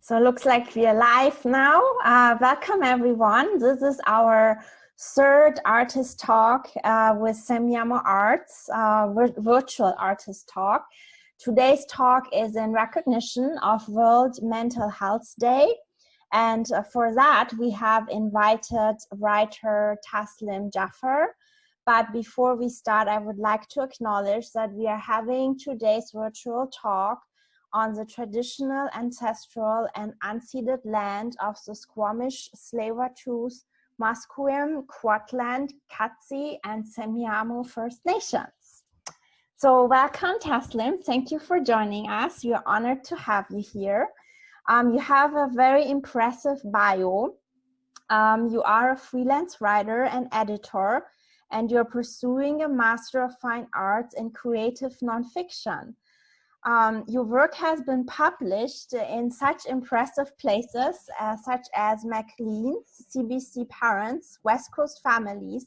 So it looks like we are live now. Welcome everyone. This is our third artist talk with Semiahmoo Arts, virtual artist talk. Today's talk is in recognition of World Mental Health Day. And for that, we have invited writer Taslim Jaffer. But before we start, I would like to acknowledge that we are having today's virtual talk on the traditional, ancestral, and unceded land of the Squamish, Tsleil-Waututh, Musqueam, Kwantlen, Katzie, and Semiahmoo First Nations. So welcome, Taslim. Thank you for joining us. We are honored to have you here. You have a very impressive bio. You are a freelance writer and editor, and you're pursuing a Master of Fine Arts in Creative Nonfiction. Your work has been published in such impressive places such as Maclean's, CBC Parents, West Coast Families,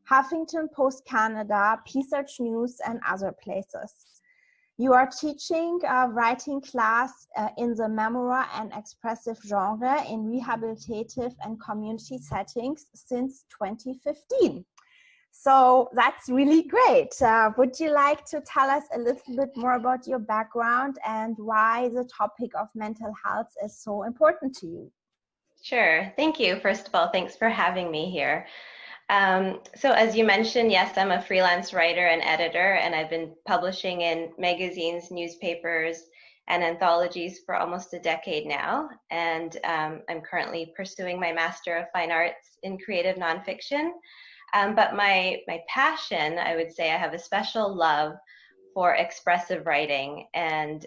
Huffington Post Canada, Research News, and other places. You are teaching a writing class in the memoir and expressive genre in rehabilitative and community settings since 2015. So that's really great. Would you like to tell us a little bit more about your background and why the topic of mental health is so important to you? Sure. Thank you. First of all, thanks for having me here. So as you mentioned, yes, I'm a freelance writer and editor, and I've been publishing in magazines, newspapers, and anthologies for almost a decade now. And I'm currently pursuing my Master of Fine Arts in Creative Nonfiction. But my passion, I would say, I have a special love for expressive writing, and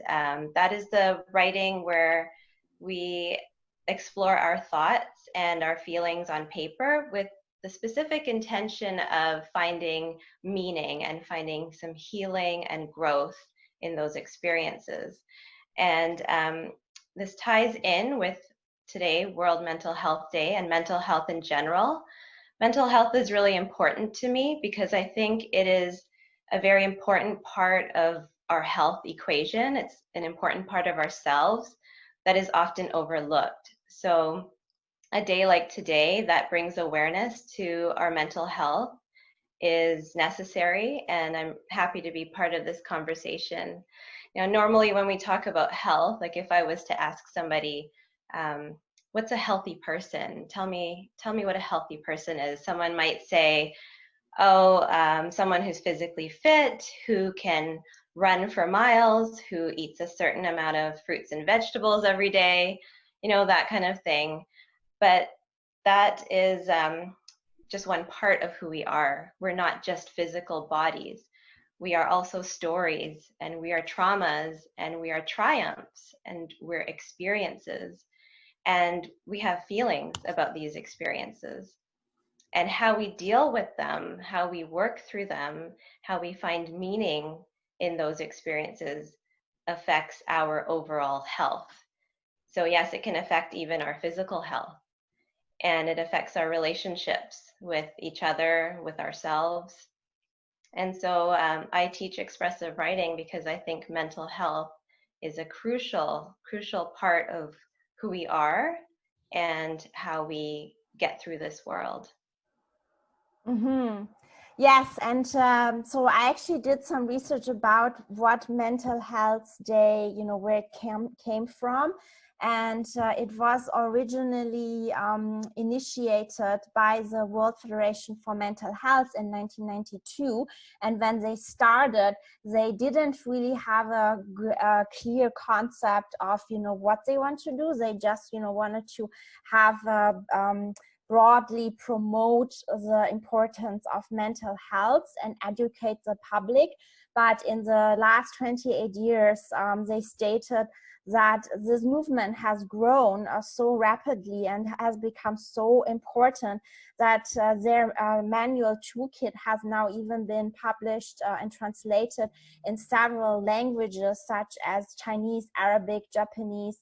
that is the writing where we explore our thoughts and our feelings on paper with the specific intention of finding meaning and finding some healing and growth in those experiences. And this ties in with today, World Mental Health Day, and mental health in general. Mental health is really important to me because I think it is a very important part of our health equation. It's an important part of ourselves that is often overlooked. So a day like today that brings awareness to our mental health is necessary, and I'm happy to be part of this conversation. You know, normally when we talk about health, like if I was to ask somebody, what's a healthy person? Tell me what a healthy person is. Someone might say, someone who's physically fit, who can run for miles, who eats a certain amount of fruits and vegetables every day, you know, that kind of thing. But that is just one part of who we are. We're not just physical bodies. We are also stories, and we are traumas, and we are triumphs, and we're experiences. And we have feelings about these experiences, and how we deal with them, how we work through them, how we find meaning in those experiences affects our overall health. So yes, it can affect even our physical health, and it affects our relationships with each other, with ourselves. And so I teach expressive writing because I think mental health is a crucial part of who we are and how we get through this world. Mm-hmm. Yes, and so I actually did some research about what Mental Health Day, you know, where it came from. And it was originally initiated by the World Federation for Mental Health in 1992. And when they started, they didn't really have a clear concept of, you know, what they want to do. They just, you know, wanted to have broadly promote the importance of mental health and educate the public. But in the last 28 years, they stated that this movement has grown so rapidly and has become so important that their manual toolkit has now even been published and translated in several languages such as Chinese, Arabic, Japanese,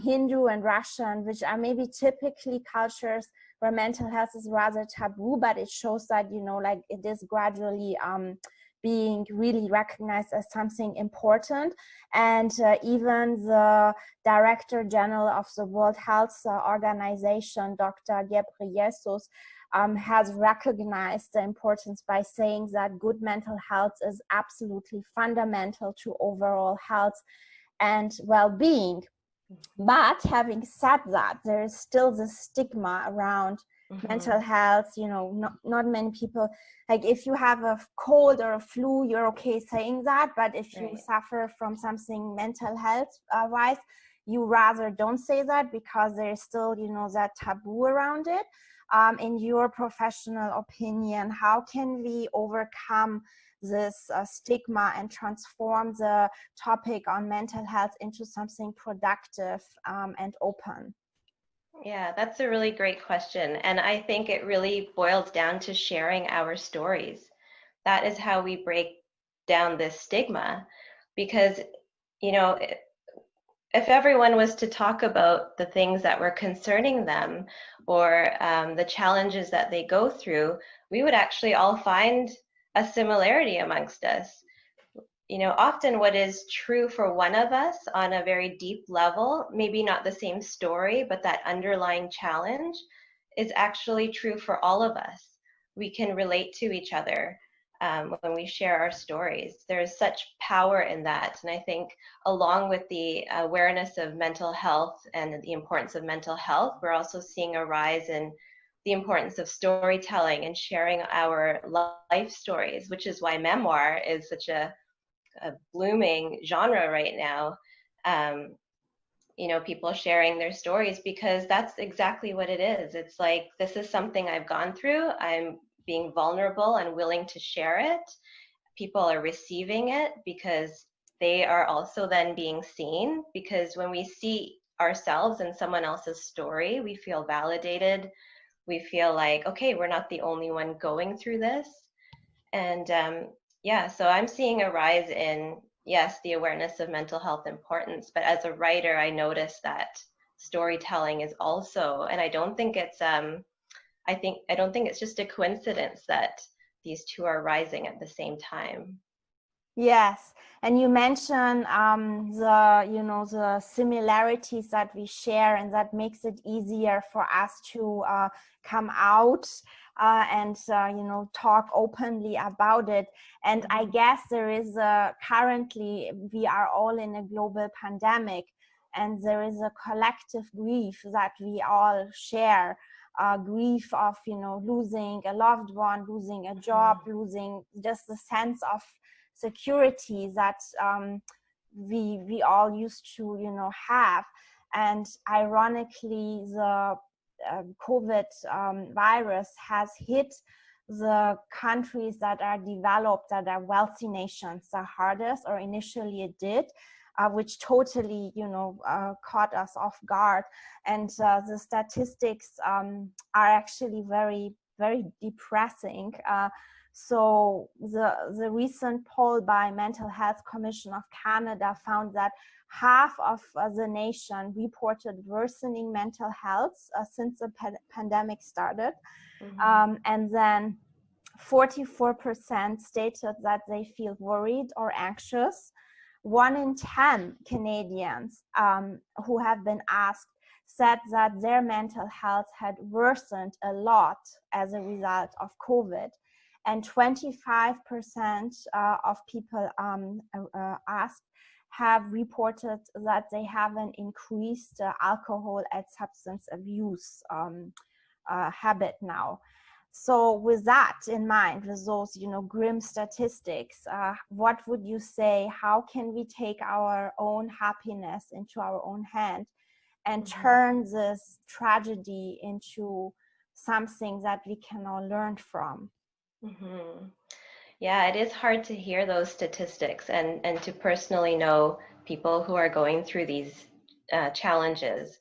Hindu and Russian, which are maybe typically cultures where mental health is rather taboo, but it shows that, you know, like it is gradually being really recognized as something important. And even the Director General of the World Health Organization, Dr. Ghebreyesus, has recognized the importance by saying that good mental health is absolutely fundamental to overall health and well-being. But having said that, there is still the stigma around mental health. You know, not many people, like if you have a cold or a flu, you're okay saying that, but if you suffer from something mental health wise, you rather don't say that, because there's still, you know, that taboo around it. In your professional opinion, how can we overcome this stigma and transform the topic on mental health into something productive and open? Yeah, that's a really great question. And I think it really boils down to sharing our stories. That is how we break down this stigma. Because, you know, if everyone was to talk about the things that were concerning them, or the challenges that they go through, we would actually all find a similarity amongst us. You know, often what is true for one of us on a very deep level, maybe not the same story, but that underlying challenge is actually true for all of us. We can relate to each other when we share our stories. There is such power in that. And I think along with the awareness of mental health and the importance of mental health, we're also seeing a rise in the importance of storytelling and sharing our life stories, which is why memoir is such a blooming genre right now. You know, people sharing their stories, because that's exactly what it is. It's like, this is something I've gone through. I'm being vulnerable and willing to share it. People are receiving it because they are also then being seen. Because when we see ourselves in someone else's story, we feel validated. We feel like, okay, we're not the only one going through this. And yeah, so I'm seeing a rise in, yes, the awareness of mental health importance, but as a writer, I notice that storytelling is also, and I don't think it's I don't think it's just a coincidence that these two are rising at the same time. Yes, and you mentioned the, you know, the similarities that we share, and that makes it easier for us to come out and you know, talk openly about it. And I guess there is currently we are all in a global pandemic, and there is a collective grief that we all share. Grief of, you know, losing a loved one, losing a job, losing just the sense of security that we all used to, you know, have. And ironically, the COVID virus has hit the countries that are developed, that are wealthy nations, the hardest, or initially it did, which totally, you know, caught us off guard. And the statistics are actually very, very depressing. So the recent poll by Mental Health Commission of Canada found that half of the nation reported worsening mental health since the pandemic started. And then 44% stated that they feel worried or anxious. 1 in 10 Canadians who have been asked said that their mental health had worsened a lot as a result of COVID. And 25% of people asked have reported that they have an increased alcohol and substance abuse habit now. So with that in mind, with those, you know, grim statistics, what would you say, how can we take our own happiness into our own hand and turn this tragedy into something that we can all learn from? Yeah, it is hard to hear those statistics and to personally know people who are going through these challenges.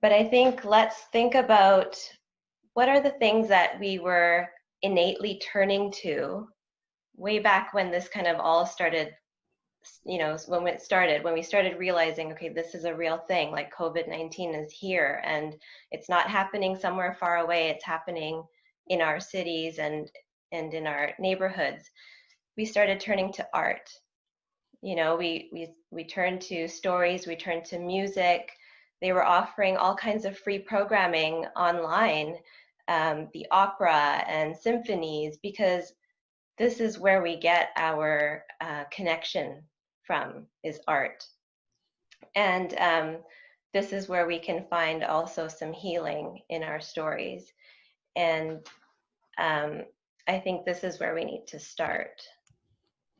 But I think let's think about what are the things that we were innately turning to way back when this kind of all started, you know, when we started realizing, okay, this is a real thing, like COVID-19 is here, and it's not happening somewhere far away, it's happening in our cities and in our neighborhoods. we started turning to art. You know, we turned to stories, we turned to music. They were offering all kinds of free programming online, the opera and symphonies, because this is where we get our connection from, is art. And this is where we can find also some healing in our stories. And I think this is where we need to start,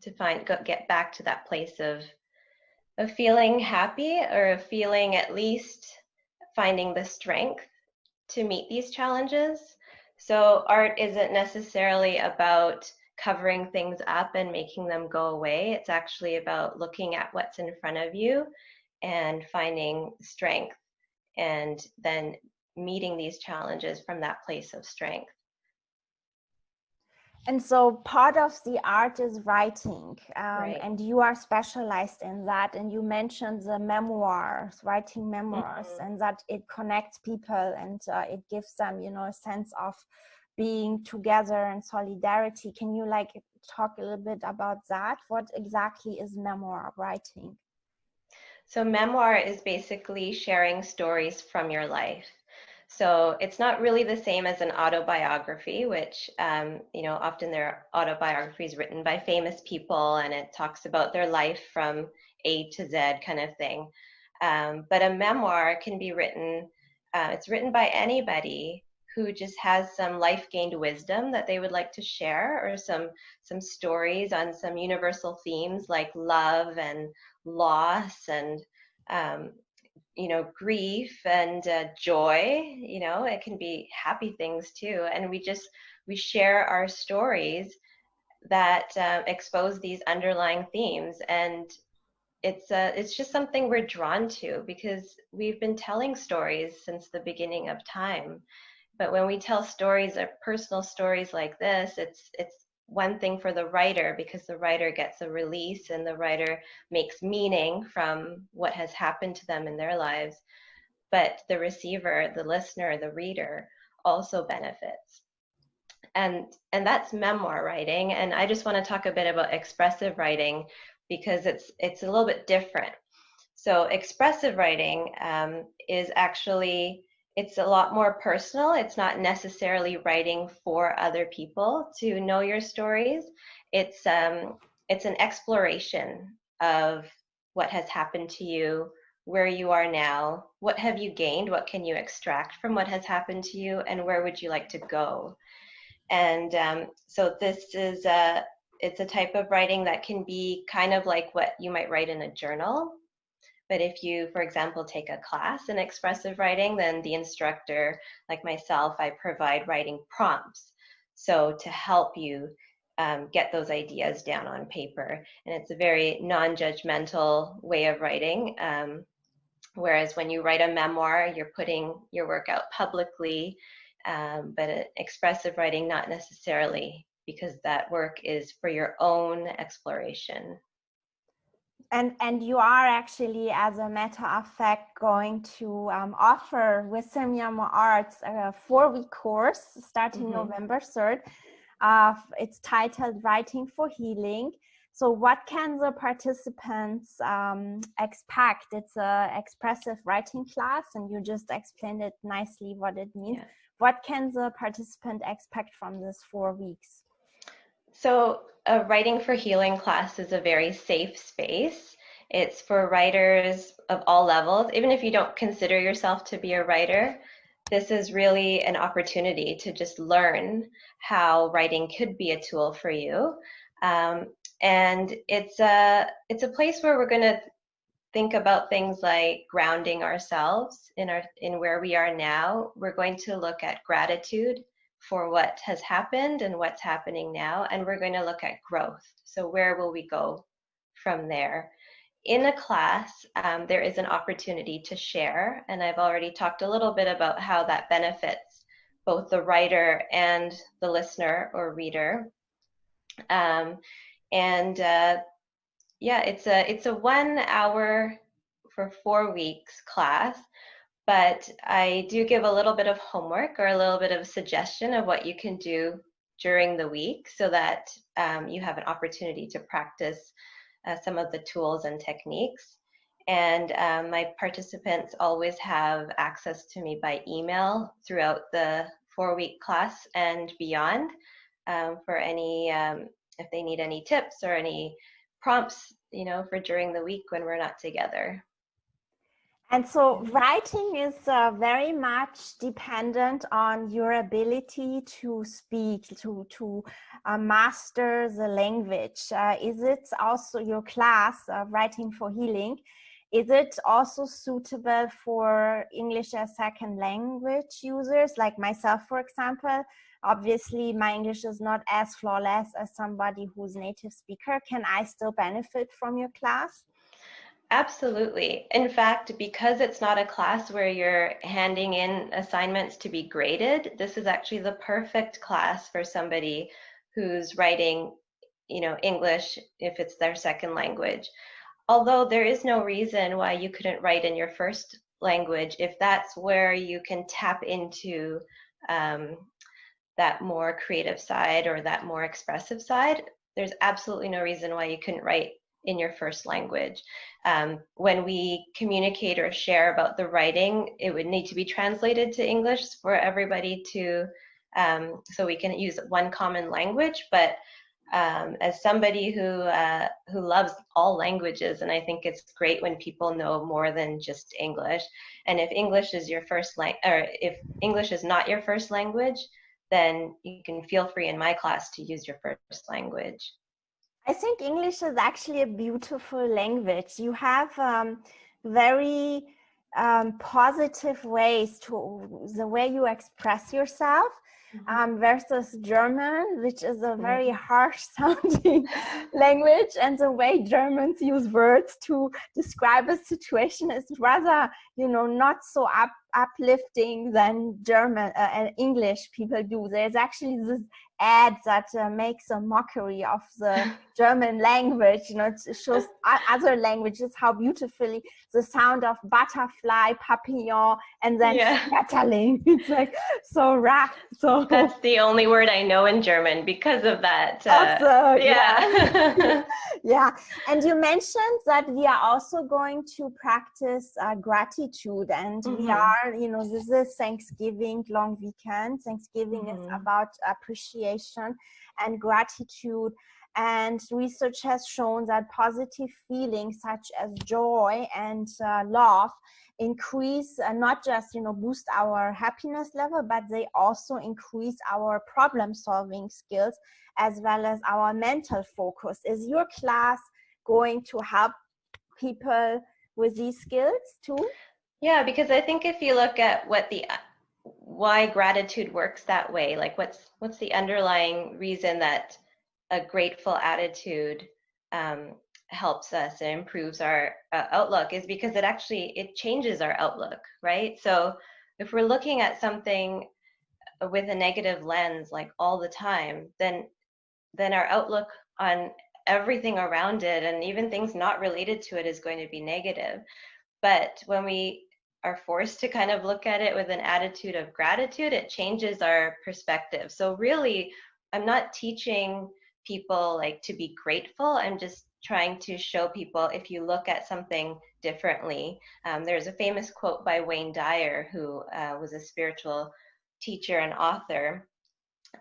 to get back to that place of feeling happy, or of feeling, at least finding the strength to meet these challenges. So art isn't necessarily about covering things up and making them go away. It's actually about looking at what's in front of you and finding strength, and then meeting these challenges from that place of strength. And so part of the art is writing, Right. and you are specialized in that. And you mentioned the memoirs, writing memoirs, and that it connects people, and it gives them, you know, a sense of being together and solidarity. Can you like talk a little bit about that? What exactly is memoir writing? So memoir is basically sharing stories from your life. So it's not really the same as an autobiography, which, you know, often there are autobiographies written by famous people, and it talks about their life from A to Z kind of thing. But a memoir can be written, it's written by anybody who just has some life-gained wisdom that they would like to share, or some stories on some universal themes like love and loss, and you know, grief and joy. You know, it can be happy things too, and we share our stories that expose these underlying themes. And it's just something we're drawn to, because we've been telling stories since the beginning of time. But when we tell stories, or personal stories like this, it's one thing for the writer, because the writer gets a release, and the writer makes meaning from what has happened to them in their lives. But the receiver, the listener, the reader also benefits. And that's memoir writing. And I just want to talk a bit about expressive writing, because it's a little bit different. So expressive writing is actually, it's a lot more personal. It's not necessarily writing for other people to know your stories. It's an exploration of what has happened to you, where you are now, what have you gained, what can you extract from what has happened to you, and where would you like to go. And so this is it's a type of writing that can be kind of like what you might write in a journal. But if you, for example, take a class in expressive writing, then the instructor, like myself, I provide writing prompts. So to help you get those ideas down on paper. And it's a very non-judgmental way of writing. Whereas when you write a memoir, you're putting your work out publicly, but expressive writing, not necessarily, because that work is for your own exploration. And you are actually, as a matter of fact, going to offer with Semiahmoo Arts a 4-week course starting November 3rd. It's titled Writing for Healing. So what can the participants expect? It's an expressive writing class, and you just explained it nicely what it means. Yeah. What can the participant expect from this 4 weeks? So a Writing for Healing class is a very safe space. It's for writers of all levels. Even if you don't consider yourself to be a writer, this is really an opportunity to just learn how writing could be a tool for you. And it's a place where we're going to think about things like grounding ourselves in where we are now. We're going to look at gratitude for what has happened and what's happening now, and we're going to look at growth. So where will we go from there? In a class, there is an opportunity to share, and I've already talked a little bit about how that benefits both the writer and the listener or reader. Yeah, it's a 1 hour for 4 weeks class, but I do give a little bit of homework, or a little bit of suggestion of what you can do during the week, so that you have an opportunity to practice some of the tools and techniques. And my participants always have access to me by email throughout the 4-week class and beyond, for any, if they need any tips or any prompts, for during the week when we're not together. And so writing is very much dependent on your ability to speak, to master the language. Is it also your class, Writing for Healing? Is it also suitable for English as second language users, like myself, for example? Obviously, my English is not as flawless as somebody who's native speaker. Can I still benefit from your class? Absolutely. In fact, because it's not a class where you're handing in assignments to be graded, this is actually the perfect class for somebody who's writing, English if it's their second language. Although there is no reason why you couldn't write in your first language if that's where you can tap into that more creative side or that more expressive side. There's absolutely no reason why you couldn't write in your first language. When we communicate or share about the writing, it would need to be translated to English for everybody to, so we can use one common language. But as somebody who loves all languages, and I think it's great when people know more than just English. And if English is your first or if English is not your first language, then you can feel free in my class to use your first language. I think English is actually a beautiful language. You have very positive ways to the way you express yourself, versus German, which is a very harsh sounding language, and the way Germans use words to describe a situation is rather, not so uplifting than German and English people do. There's actually this ad that makes a mockery of the German language. It shows other languages how beautifully the sound of butterfly, papillon, and then Schmetterling. It's like so rough. So that's the only word I know in German because of that. Yeah. Yeah. And you mentioned that we are also going to practice gratitude, and we are, this is Thanksgiving long weekend. Thanksgiving is about appreciation and gratitude. And research has shown that positive feelings such as joy and love increase, not just boost our happiness level, but they also increase our problem solving skills as well as our mental focus. Is your class going to help people with these skills too? Yeah, because I think if you look at why gratitude works that way, like what's the underlying reason that a grateful attitude helps us and improves our outlook, is because it changes our outlook, right? So if we're looking at something with a negative lens like all the time, then our outlook on everything around it and even things not related to it is going to be negative. But when we are forced to kind of look at it with an attitude of gratitude, it changes our perspective. So really, I'm not teaching people like to be grateful. I'm just trying to show people if you look at something differently. There's a famous quote by Wayne Dyer, who was a spiritual teacher and author.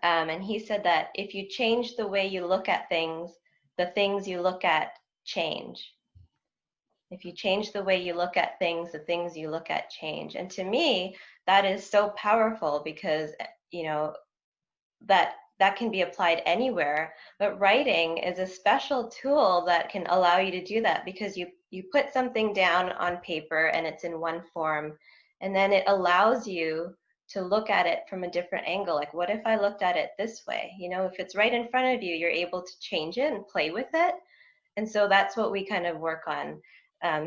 And he said that if you change the way you look at things, the things you look at change. If you change the way you look at things, the things you look at change. And to me, that is so powerful because, that can be applied anywhere. But writing is a special tool that can allow you to do that, because you put something down on paper and it's in one form, and then it allows you to look at it from a different angle. Like, what if I looked at it this way? If it's right in front of you, you're able to change it and play with it. And so that's what we kind of work on.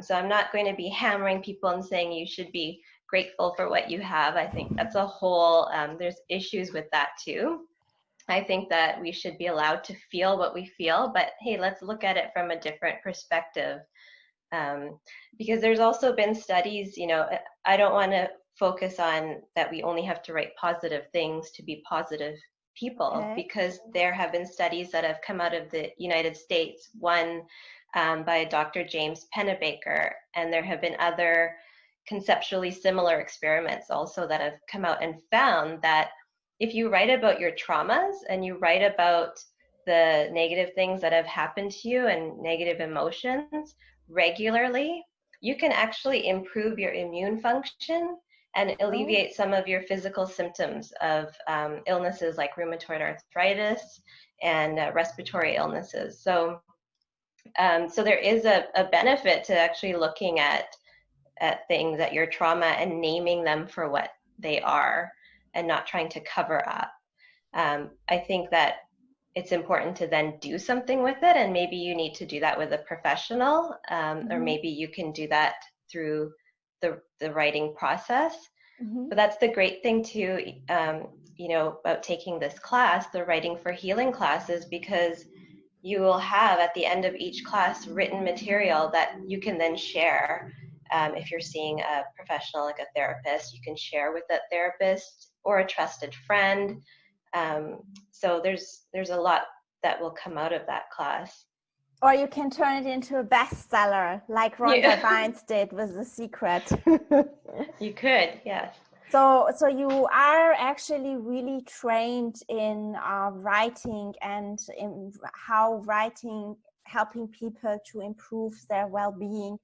So I'm not going to be hammering people and saying you should be grateful for what you have. I think that's a whole, there's issues with that too. I think that we should be allowed to feel what we feel, but hey, let's look at it from a different perspective. Because there's also been studies, I don't want to focus on that we only have to write positive things to be positive people, Okay. because there have been studies that have come out of the United States, one by Dr. James Pennebaker, and there have been other conceptually similar experiments also that have come out and found that if you write about your traumas and you write about the negative things that have happened to you and negative emotions regularly, you can actually improve your immune function and Oh. alleviate some of your physical symptoms of illnesses like rheumatoid arthritis and respiratory illnesses. So, so there is a benefit to actually looking at things, at your trauma, and naming them for what they are and not trying to cover up. I think that it's important to then do something with it, and maybe you need to do that with a professional, or maybe you can do that through the writing process. But that's the great thing too, you know, about taking this class, the Writing for Healing classes, because you will have at the end of each class written material that you can then share. If you're seeing a professional like a therapist, you can share with that therapist or a trusted friend. So there's a lot that will come out of that class. Or you can turn it into a bestseller, like Rhonda Bynes did with The Secret. You could, yes. So you are actually really trained in writing and in how writing helping people to improve their well-being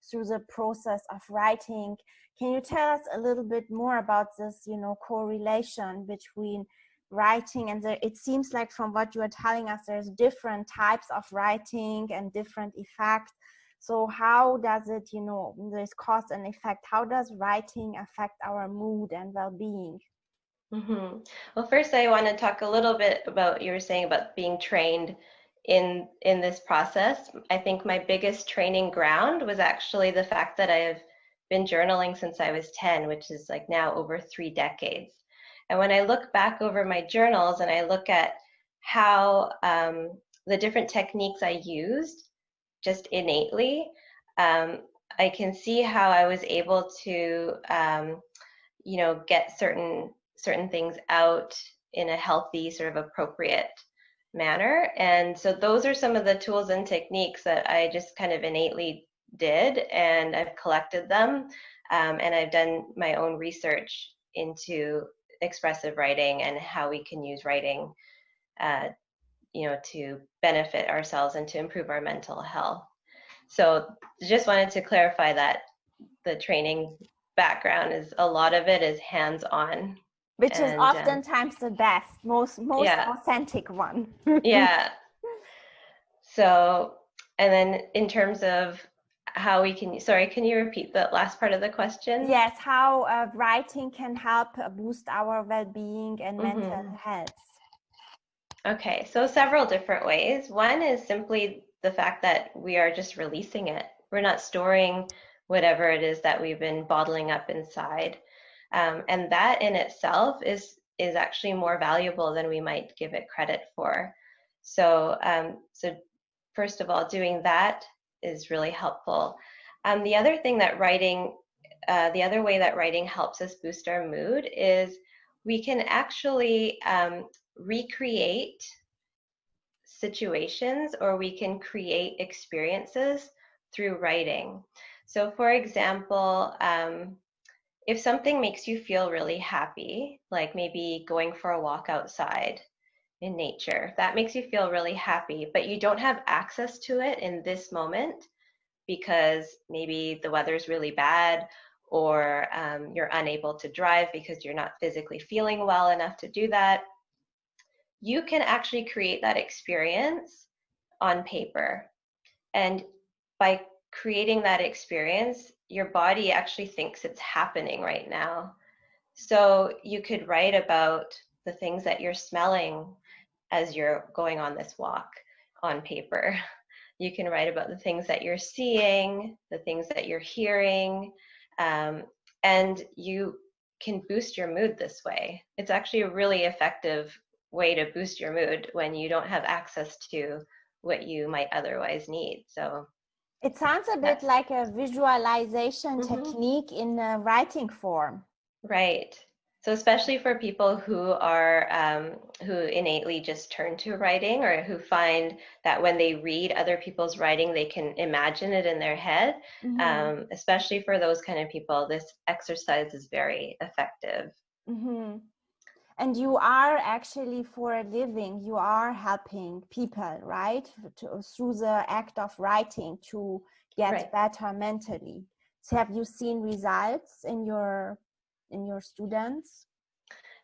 through the process of writing. Can you tell us a little bit more about this, you know, correlation between writing and it seems like from what you are telling us, there's different types of writing and different effects. So how does it, you know, there's cause and effect, how does writing affect our mood and well-being? Well, first I want to talk a little bit about, you were saying about being trained in this process. I think my biggest training ground was actually the fact that I have been journaling since I was 10, which is like now over 3 decades. And when I look back over my journals and I look at how the different techniques I used just innately, I can see how I was able to, you know, get certain things out in a healthy, sort of appropriate manner. And so those are some of the tools and techniques that I just kind of innately did, and I've collected them, and I've done my own research into expressive writing and how we can use writing, you know, to benefit ourselves and to improve our mental health. So just wanted to clarify that the training background is, a lot of it is hands-on. Which is oftentimes the best, most yeah. authentic one. Yeah. So, and then in terms of how we can, sorry, can you repeat that last part of the question? Yes, how writing can help boost our well-being and mental health. Okay, so several different ways. One is simply the fact that we are just releasing it. We're not storing whatever it is that we've been bottling up inside. And that in itself is actually more valuable than we might give it credit for. So, so first of all, doing that is really helpful. The other thing that writing, the other way that writing helps us boost our mood is we can actually recreate situations, or we can create experiences through writing. So for example, if something makes you feel really happy, like maybe going for a walk outside in nature, that makes you feel really happy, but you don't have access to it in this moment because maybe the weather's really bad, or you're unable to drive because you're not physically feeling well enough to do that, you can actually create that experience on paper. And by creating that experience, your body actually thinks it's happening right now. So you could write about the things that you're smelling as you're going on this walk on paper. You can write about the things that you're seeing, the things that you're hearing, and you can boost your mood this way. It's actually a really effective way to boost your mood when you don't have access to what you might otherwise need. So it sounds a bit like a visualization technique in a writing form. Right. So especially for people who are who innately just turn to writing, or who find that when they read other people's writing, they can imagine it in their head. Mm-hmm. Especially for those kind of people, this exercise is very effective. Mm-hmm. And you are actually, for a living, you are helping people, right? Through the act of writing to get Right. better mentally. So have you seen results in your students?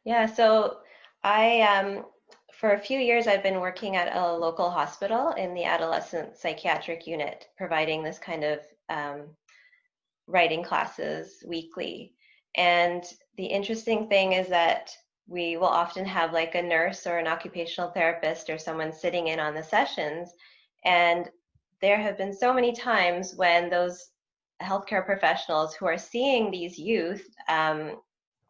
Yeah. So I for a few years I've been working at a local hospital in the adolescent psychiatric unit, providing this kind of writing classes weekly. And the interesting thing is that we will often have like a nurse or an occupational therapist or someone sitting in on the sessions. And there have been so many times when those healthcare professionals who are seeing these youth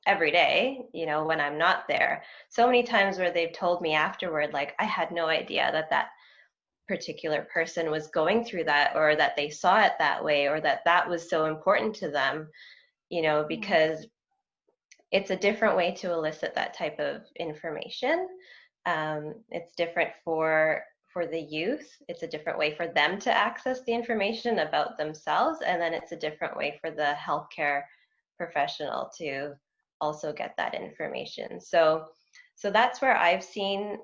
every day, when I'm not there, so many times where they've told me afterward, like, I had no idea that that particular person was going through that, or that they saw it that way, or that that was so important to them, Mm. because it's a different way to elicit that type of information. It's different for the youth. It's a different way for them to access the information about themselves, and then it's a different way for the healthcare professional to also get that information. So that's where I've seen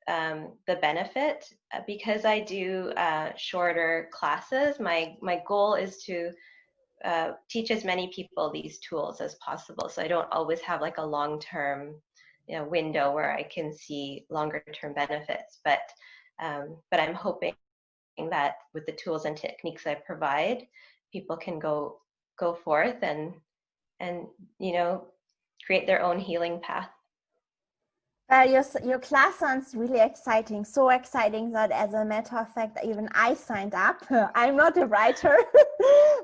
the benefit. Because I do shorter classes. My goal is to teach as many people these tools as possible. So I don't always have like a long-term, window where I can see longer-term benefits. But I'm hoping that with the tools and techniques I provide, people can go forth and create their own healing path. Your class sounds really exciting, so exciting that, as a matter of fact, even I signed up. I'm not a writer,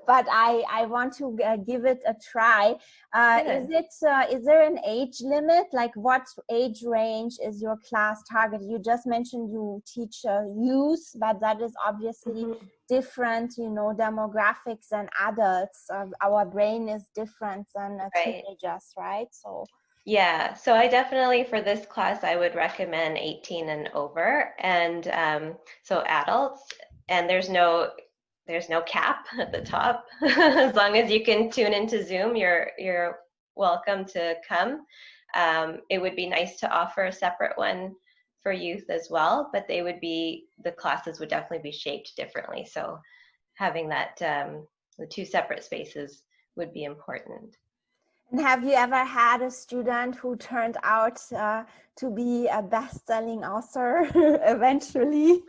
but I want to give it a try. Is there an age limit? Like, what age range is your class target? You just mentioned you teach youth, but that is obviously Mm-hmm. different, demographics than adults. Our brain is different than Right. teenagers, right? So. Yeah, so I definitely, for this class, I would recommend 18 and over, and so adults, and there's no cap at the top. As long as you can tune into Zoom, you're welcome to come. It would be nice to offer a separate one for youth as well, but the classes would definitely be shaped differently. So having that the two separate spaces would be important. And have you ever had a student who turned out to be a best-selling author eventually?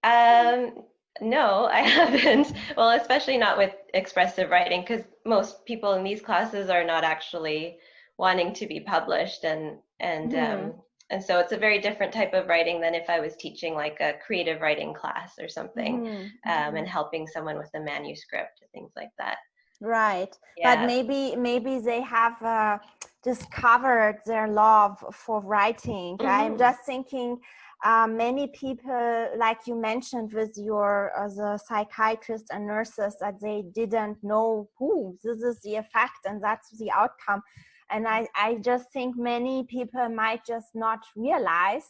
Um, no, I haven't. Well, especially not with expressive writing, because most people in these classes are not actually wanting to be published, Mm-hmm. and so it's a very different type of writing than if I was teaching like a creative writing class or something, Mm-hmm. Mm-hmm. and helping someone with a manuscript, things like that. Right, but Yeah. maybe they have discovered their love for writing. I'm Hmm. just thinking, many people, like you mentioned with your the psychiatrists and nurses, that they didn't know who this is the effect and that's the outcome. And I just think many people might just not realize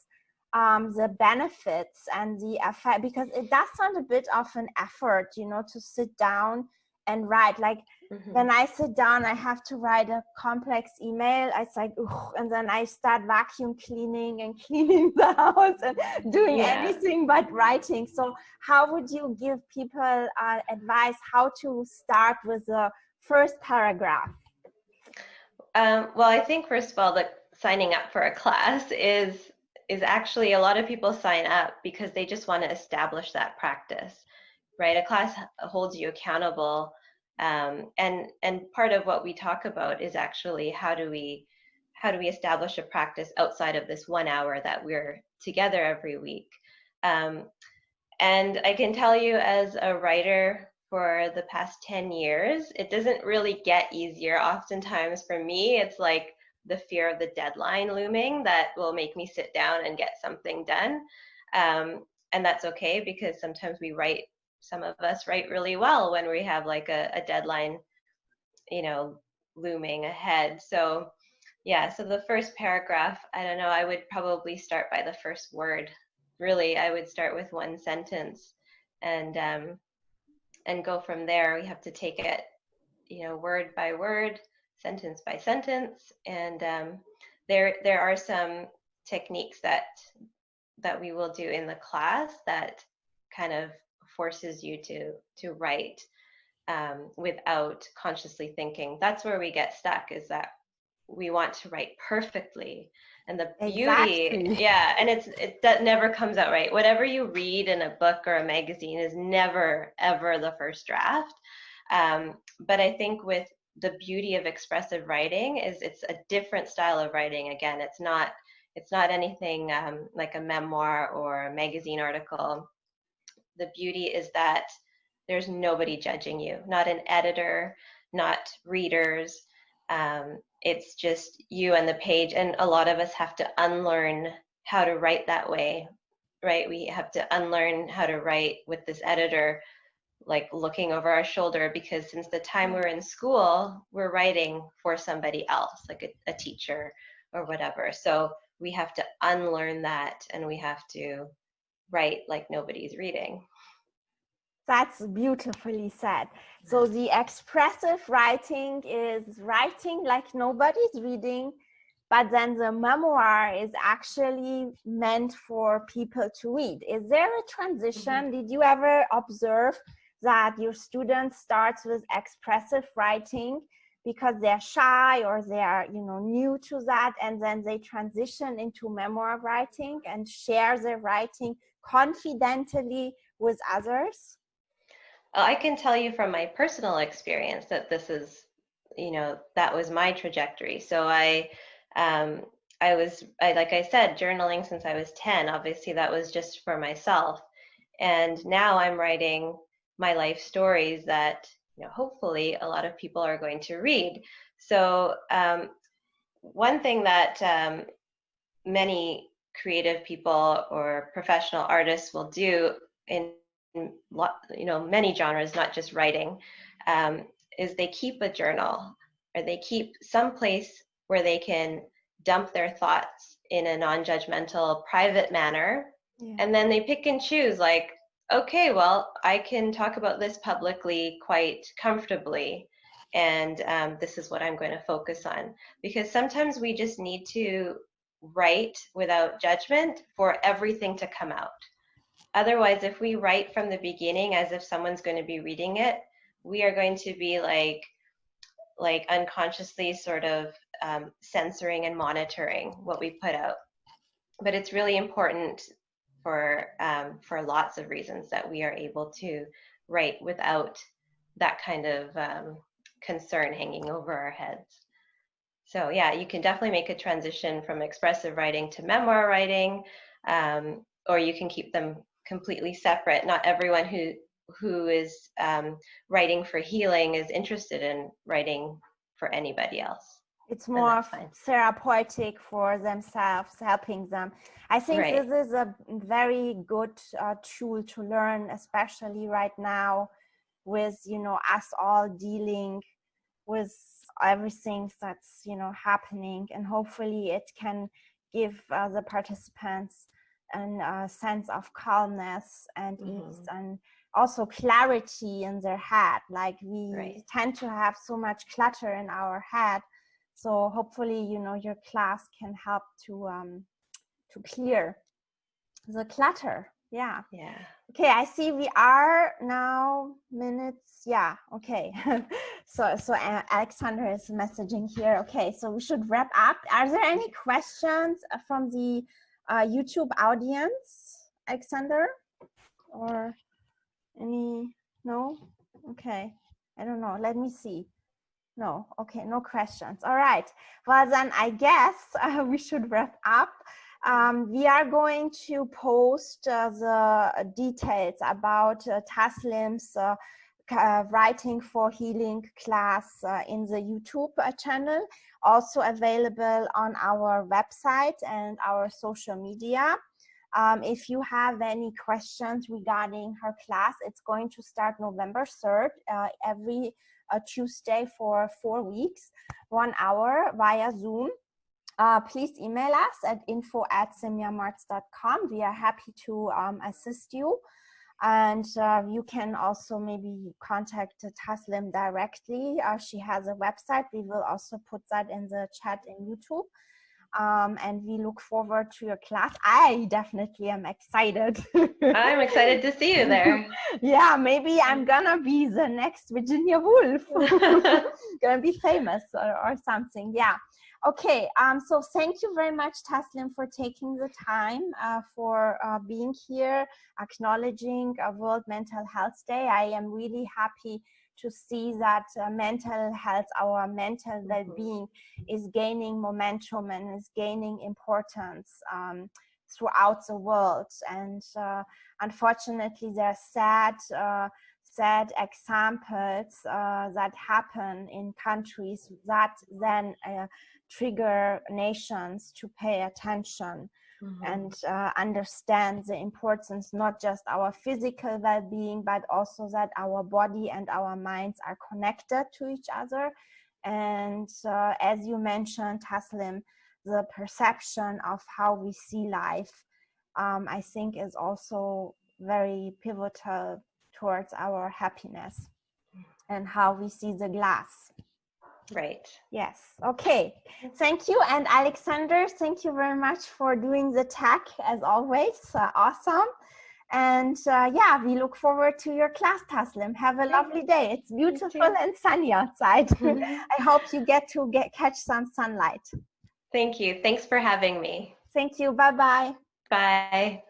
the benefits and the effect, because it does sound a bit of an effort, to sit down and write. Like, Hmm. when I sit down, I have to write a complex email. It's like, ugh, and then I start vacuum cleaning and cleaning the house and doing Yeah. anything but writing. So how would you give people advice how to start with the first paragraph? Well, I think first of all, the signing up for a class is actually, a lot of people sign up because they just want to establish that practice, right? A class holds you accountable, and part of what we talk about is actually how do we establish a practice outside of this 1 hour that we're together every week. Um, and I can tell you, as a writer for the past 10 years, it doesn't really get easier. Oftentimes for me, it's like the fear of the deadline looming that will make me sit down and get something done. And that's okay, because sometimes some of us write really well when we have like a deadline, you know, looming ahead. Yeah, so the first paragraph, I don't know, I would probably start by the first word. Really, I would start with one sentence and go from there. We have to take it, word by word, sentence by sentence, and there are some techniques that we will do in the class that kind of forces you to write without consciously thinking. That's where we get stuck, is that we want to write perfectly, and the beauty, Exactly. yeah, and that never comes out right. Whatever you read in a book or a magazine is never ever the first draft. But I think with the beauty of expressive writing is it's a different style of writing. Again, it's not anything like a memoir or a magazine article. The beauty is that there's nobody judging you, not an editor, not readers. It's just you and the page. And a lot of us have to unlearn how to write that way, right? We have to unlearn how to write with this editor, like looking over our shoulder, because since the time we're in school, we're writing for somebody else, like a teacher or whatever. So we have to unlearn that, and we have to write like nobody's reading. That's beautifully said. So the expressive writing is writing like nobody's reading, but then the memoir is actually meant for people to read. Is there a transition? Did you ever observe that your student starts with expressive writing because they're shy or they are, new to that, and then they transition into memoir writing and share their writing confidently with others? I can tell you from my personal experience that this is, that was my trajectory. So like I said, journaling since I was 10. Obviously, that was just for myself. And now I'm writing my life stories that, hopefully a lot of people are going to read. So one thing that many creative people or professional artists will do in many genres, not just writing, is they keep a journal, or they keep some place where they can dump their thoughts in a non-judgmental, private manner. Yeah. And then they pick and choose, like, okay, well, I can talk about this publicly quite comfortably, and this is what I'm going to focus on. Because sometimes we just need to write without judgment for everything to come out. Otherwise, if we write from the beginning as if someone's going to be reading it, we are going to be like unconsciously sort of censoring and monitoring what we put out. But it's really important for lots of reasons that we are able to write without that kind of concern hanging over our heads. So yeah, you can definitely make a transition from expressive writing to memoir writing, or you can keep them completely separate. Not everyone who is writing for healing is interested in writing for anybody else. It's more therapeutic for themselves, helping them. I think this is a very good tool to learn, especially right now with, us all dealing with everything that's, happening. And hopefully it can give the participants a sense of calmness and ease, and also clarity in their head. Like we tend to have so much clutter in our head. So hopefully, your class can help to clear the clutter. Yeah. Yeah. Okay, I see we are now minutes. Yeah. Okay. So Alexander is messaging here. Okay, so we should wrap up. Are there any questions from the YouTube audience, Alexander, or any? No. Okay. I don't know. Let me see. No. Okay. No questions. All right. Well, then I guess we should wrap up. We are going to post the details about Taslim's Writing for Healing class in the YouTube channel, also available on our website and our social media. If you have any questions regarding her class, it's going to start November 3rd, every Tuesday for 4 weeks, 1 hour via Zoom. please email us at info@semiahmooarts.com. We are happy to assist you. And you can also maybe contact Taslim directly. She has a website. We will also put that in the chat in YouTube. And we look forward to your class. I definitely am excited. I'm excited to see you there. Yeah, maybe I'm gonna be the next Virginia Woolf. Gonna be famous or something. Yeah. Okay. So thank you very much, Taslim, for taking the time for being here, acknowledging World Mental Health Day. I am really happy to see that mental health, our mental well-being, is gaining momentum and is gaining importance throughout the world. And unfortunately, there are sad examples that happen in countries that then trigger nations to pay attention and understand the importance, not just our physical well-being, but also that our body and our minds are connected to each other. And as you mentioned, Taslim, the perception of how we see life, I think is also very pivotal towards our happiness and how we see the glass. Right. Yes. Okay. Thank you. And Alexander, thank you very much for doing the tech as always. Awesome. And yeah, we look forward to your class, Taslim. Have a lovely day. It's beautiful and sunny outside. I hope you get to catch some sunlight. Thank you. Thanks for having me. Thank you. Bye-bye. Bye.